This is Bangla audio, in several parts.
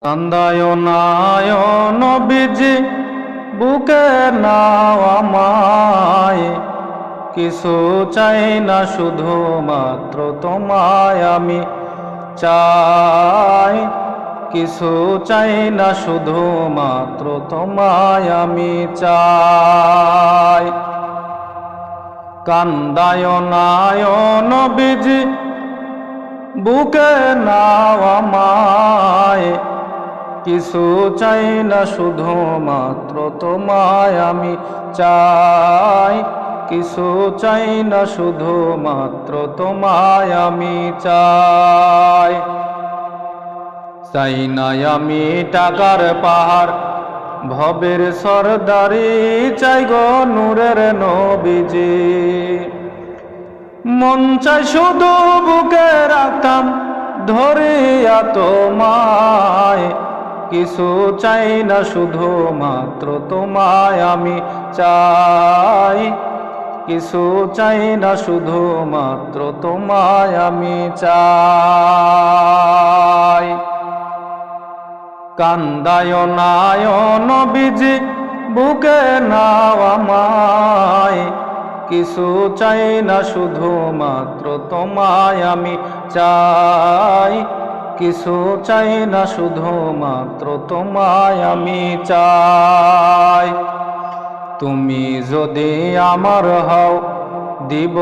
কান্দায় নায় নবীজি বুকে নাও আমায়, কিছু চাই না শুধু মাত্র তোমায় আমি চাই, কিছু চাই না শুধু মাত্র তোমায় আমি চাই। কান্দায় নায় নবীজি বুকে নাও আমায়, কিছু চাই না শুধু মাত্র তোমায় আমি চাই, কিছু চাই না শুধু মাত্র তোমায় আমি চাই। চাই না আমি টাকার পাহাড় ভবের সরদারি, চাই গো নূরের নবীজি। মন চাই শুধু বুকে রাখতাম ধরিয়া তোমায়, কিছু চাই না শুধু মাত্র তোমায় আমি চাই, কিছু চাই না শুধু মাত্র তোমায় আমি চাই। কান্দায় নায় নবীজি বুকে নাও আমায়, কিছু চাই না শুধু মাত্র তোমায় আমি চাই, কিছু চাই না শুধু মাত্র তোমায় আমি চাই। তুমি যদি আমার হও দিব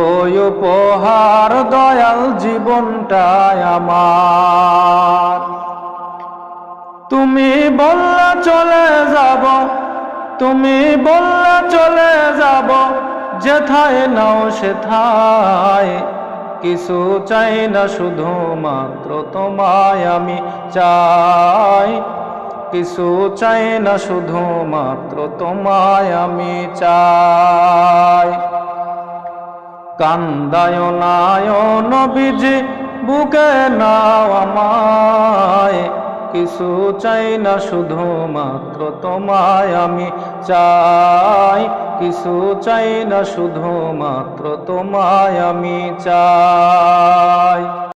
উপহার, দয়াল জীবনটাই আমার। তুমি বললে চলে যাব, তুমি বললে চলে যাব, যেথায় নাও সেথায়, কিছু চাই না শুধু মাত্র তোমায় আমি চাই, কিছু চাই না শুধু মাত্র তোমায় আমি চাই। কান্দায় নায় নবীজি বুকে নাও আমায়, কিছু চাই না শুধু মাত্র তোমায় আমি চাই, কিছু চাই না শুধু মাত্র তোমায় আমি চাই।